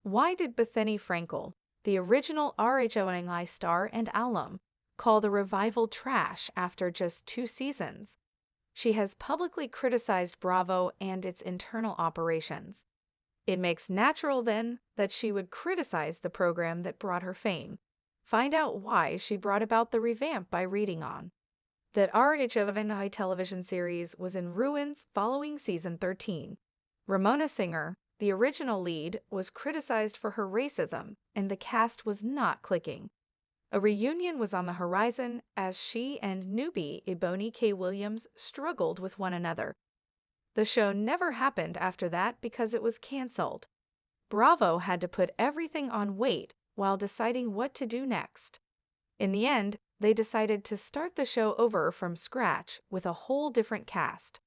Why did Bethenny Frankel, the original RHONY star and alum, call the revival trash after just 2 seasons? She has publicly criticized Bravo and its internal operations. It makes natural, then, that she would criticize the program that brought her fame. Find out why she brought about the revamp by reading on. That RHONY television series was in ruins following season 13. Ramona Singer, the original lead, was criticized for her racism, and the cast was not clicking. A reunion was on the horizon as she and newbie Ebony K. Williams struggled with one another. The show never happened after that because it was canceled. Bravo had to put everything on wait while deciding what to do next. In the end, they decided to start the show over from scratch with a whole different cast.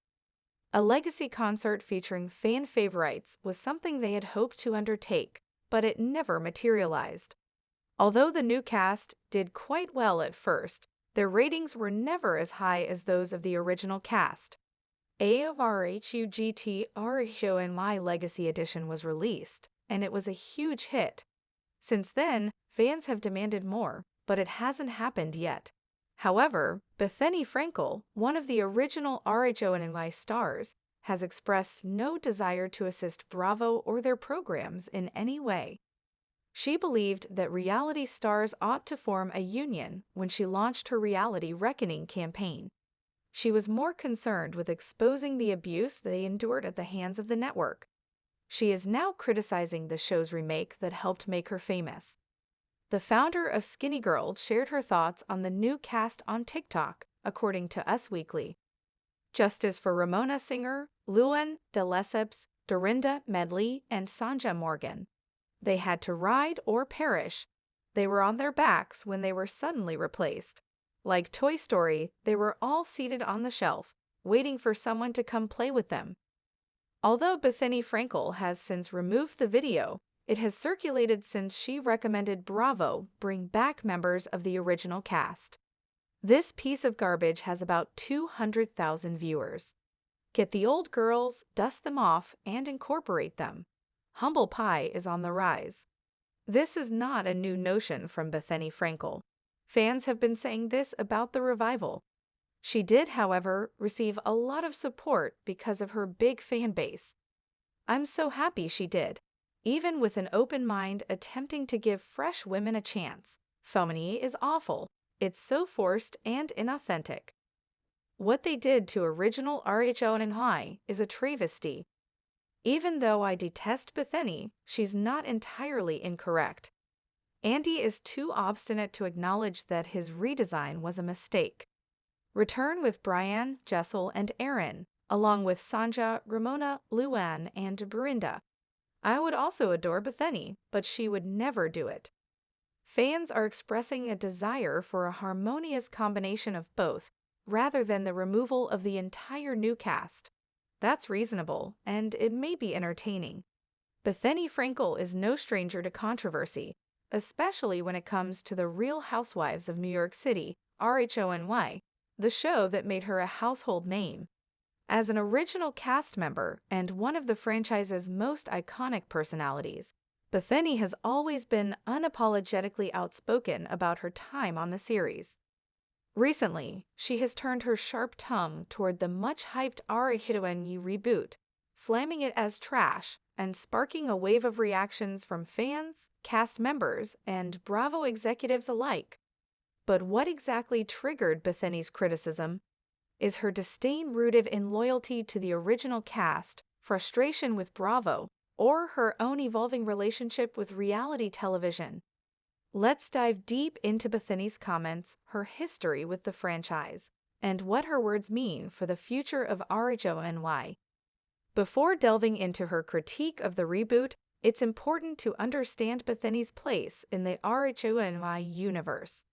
A legacy concert featuring fan favorites was something they had hoped to undertake, but it never materialized. Although the new cast did quite well at first, their ratings were never as high as those of the original cast. A of RHONY Legacy Edition was released, and it was a huge hit. Since then, fans have demanded more, but it hasn't happened yet. However, Bethenny Frankel, one of the original RHONY stars, has expressed no desire to assist Bravo or their programs in any way. She believed that reality stars ought to form a union when she launched her Reality Reckoning campaign. She was more concerned with exposing the abuse they endured at the hands of the network. She is now criticizing the show's remake that helped make her famous. The founder of Skinny Girl shared her thoughts on the new cast on TikTok, according to Us Weekly. Justice for Ramona Singer, Luan de Lesseps, Dorinda Medley, and Sanja Morgan. They had to ride or perish. They were on their backs when they were suddenly replaced. Like Toy Story, they were all seated on the shelf, waiting for someone to come play with them. Although Bethenny Frankel has since removed the video, it has circulated since she recommended Bravo bring back members of the original cast. This piece of garbage has about 200,000 viewers. Get the old girls, dust them off, and incorporate them. Humble pie is on the rise. This is not a new notion from Bethenny Frankel. Fans have been saying this about the revival. She did, however, receive a lot of support because of her big fan base. I'm so happy she did. Even with an open mind attempting to give fresh women a chance. Femini is awful. It's so forced and inauthentic. What they did to original RHONY is a travesty. Even though I detest Bethenny, she's not entirely incorrect. Andy is too obstinate to acknowledge that his redesign was a mistake. Return with Brian, Jessel, and Aaron, along with Sanja, Ramona, Luan, and Dorinda. I would also adore Bethenny, but she would never do it. Fans are expressing a desire for a harmonious combination of both, rather than the removal of the entire new cast. That's reasonable, and it may be entertaining. Bethenny Frankel is no stranger to controversy, especially when it comes to the Real Housewives of New York City, RHONY, the show that made her a household name. As an original cast member and one of the franchise's most iconic personalities, Bethenny has always been unapologetically outspoken about her time on the series. Recently, she has turned her sharp tongue toward the much-hyped RHONY reboot, slamming it as trash and sparking a wave of reactions from fans, cast members, and Bravo executives alike. But what exactly triggered Bethenny's criticism? Is her disdain rooted in loyalty to the original cast, frustration with Bravo, or her own evolving relationship with reality television? Let's dive deep into Bethenny's comments, her history with the franchise, and what her words mean for the future of RHONY. Before delving into her critique of the reboot, it's important to understand Bethenny's place in the RHONY universe.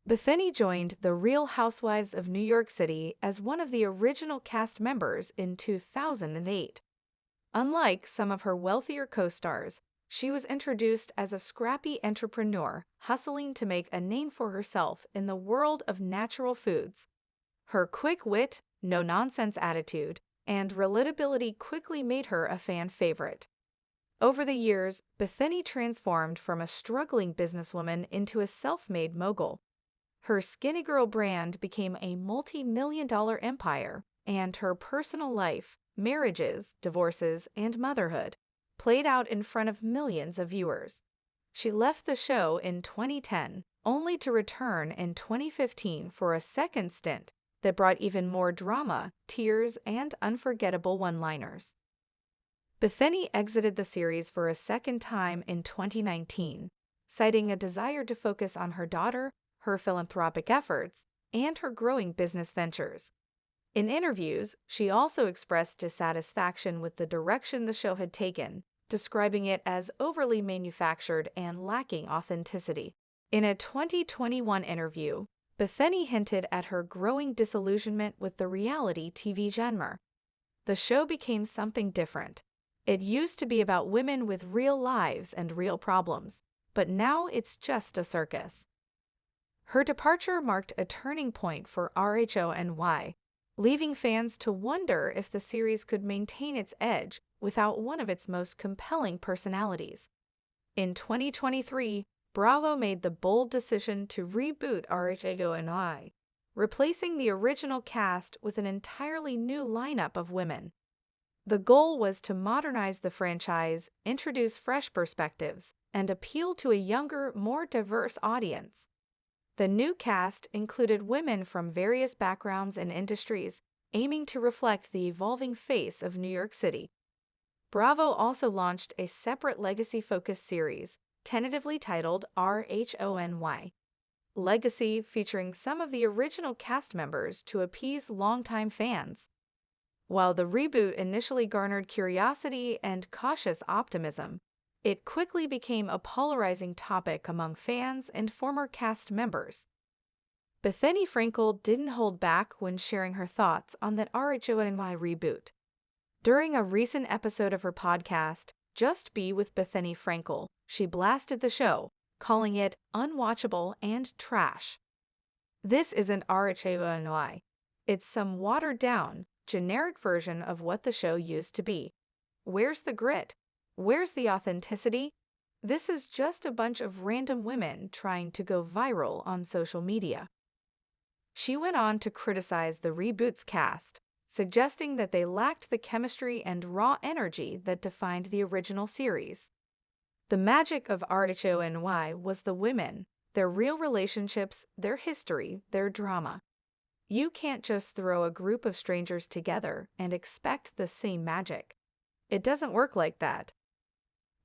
Bethenny joined the Real Housewives of New York City as one of the original cast members in 2008. Unlike some of her wealthier co-stars, she was introduced as a scrappy entrepreneur hustling to make a name for herself in the world of natural foods. Her quick wit, no-nonsense attitude, and relatability quickly made her a fan favorite. Over the years, Bethenny transformed from a struggling businesswoman into a self-made mogul. Her Skinny Girl brand became a multi-million-dollar empire, and her personal life, marriages, divorces, and motherhood played out in front of millions of viewers. She left the show in 2010, only to return in 2015 for a second stint that brought even more drama, tears, and unforgettable one-liners. Bethenny exited the series for a second time in 2019, citing a desire to focus on her daughter, her philanthropic efforts, and her growing business ventures. In interviews, she also expressed dissatisfaction with the direction the show had taken, describing it as overly manufactured and lacking authenticity. In a 2021 interview, Bethenny hinted at her growing disillusionment with the reality TV genre. The show became something different. It used to be about women with real lives and real problems, but now it's just a circus. Her departure marked a turning point for RHONY, leaving fans to wonder if the series could maintain its edge without one of its most compelling personalities. In 2023, Bravo made the bold decision to reboot RHONY, replacing the original cast with an entirely new lineup of women. The goal was to modernize the franchise, introduce fresh perspectives, and appeal to a younger, more diverse audience. The new cast included women from various backgrounds and industries, aiming to reflect the evolving face of New York City. Bravo also launched a separate legacy-focused series, tentatively titled RHONY Legacy, featuring some of the original cast members to appease longtime fans. While the reboot initially garnered curiosity and cautious optimism, it quickly became a polarizing topic among fans and former cast members. Bethenny Frankel didn't hold back when sharing her thoughts on that RHONY reboot. During a recent episode of her podcast, Just Be with Bethenny Frankel, she blasted the show, calling it unwatchable and trash. This isn't RHONY. It's some watered-down, generic version of what the show used to be. Where's the grit? Where's the authenticity? This is just a bunch of random women trying to go viral on social media. She went on to criticize the reboot's cast, suggesting that they lacked the chemistry and raw energy that defined the original series. The magic of RHONY was the women, their real relationships, their history, their drama. You can't just throw a group of strangers together and expect the same magic. It doesn't work like that.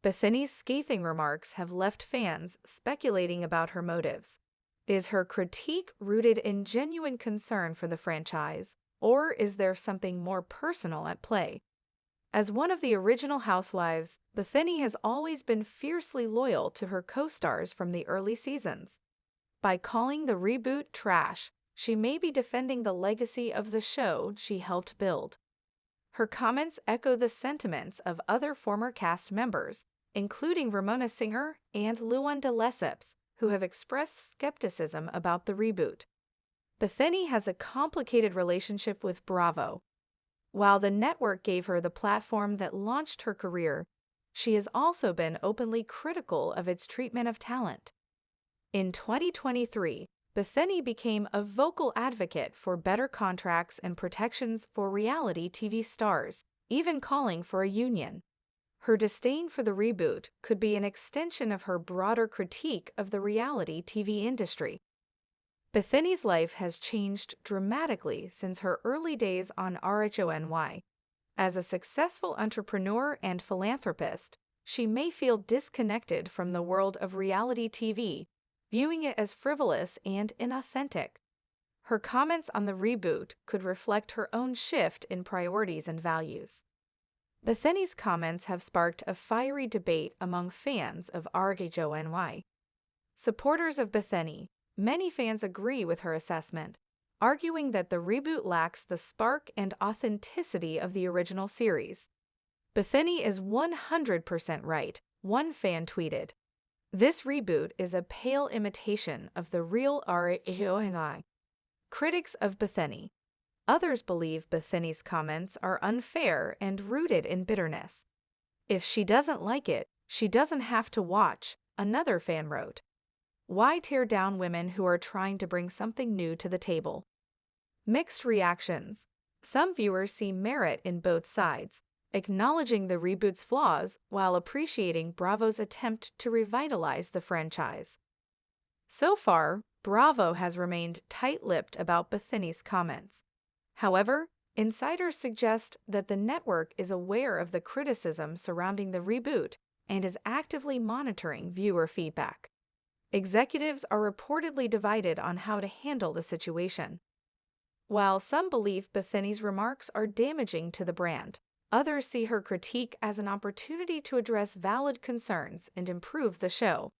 Bethenny's scathing remarks have left fans speculating about her motives. Is her critique rooted in genuine concern for the franchise, or is there something more personal at play? As one of the original housewives, Bethenny has always been fiercely loyal to her co-stars from the early seasons. By calling the reboot trash, she may be defending the legacy of the show she helped build. Her comments echo the sentiments of other former cast members, including Ramona Singer and Luan de Lesseps, who have expressed skepticism about the reboot. Bethenny has a complicated relationship with Bravo. While the network gave her the platform that launched her career, she has also been openly critical of its treatment of talent. In 2023, Bethenny became a vocal advocate for better contracts and protections for reality TV stars, even calling for a union. Her disdain for the reboot could be an extension of her broader critique of the reality TV industry. Bethenny's life has changed dramatically since her early days on RHONY. As a successful entrepreneur and philanthropist, she may feel disconnected from the world of reality TV, viewing it as frivolous and inauthentic. Her comments on the reboot could reflect her own shift in priorities and values. Bethenny's comments have sparked a fiery debate among fans of RHONY. Supporters of Bethenny, many fans agree with her assessment, arguing that the reboot lacks the spark and authenticity of the original series. Bethenny is 100% right, one fan tweeted. This reboot is a pale imitation of the real RHONY. Critics of Bethenny. Others believe Bethenny's comments are unfair and rooted in bitterness. If she doesn't like it, she doesn't have to watch, another fan wrote. Why tear down women who are trying to bring something new to the table? Mixed reactions. Some viewers see merit in both sides, acknowledging the reboot's flaws while appreciating Bravo's attempt to revitalize the franchise. So far, Bravo has remained tight-lipped about Bethenny's comments. However, insiders suggest that the network is aware of the criticism surrounding the reboot and is actively monitoring viewer feedback. Executives are reportedly divided on how to handle the situation. While some believe Bethenny's remarks are damaging to the brand, others see her critique as an opportunity to address valid concerns and improve the show.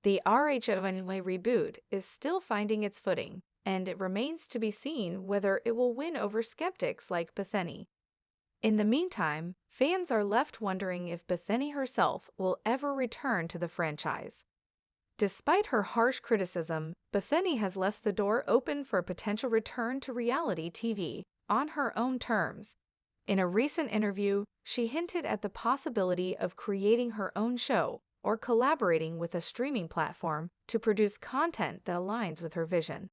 The RHONY reboot is still finding its footing, and it remains to be seen whether it will win over skeptics like Bethenny. In the meantime, fans are left wondering if Bethenny herself will ever return to the franchise. Despite her harsh criticism, Bethenny has left the door open for a potential return to reality TV on her own terms. In a recent interview, she hinted at the possibility of creating her own show or collaborating with a streaming platform to produce content that aligns with her vision.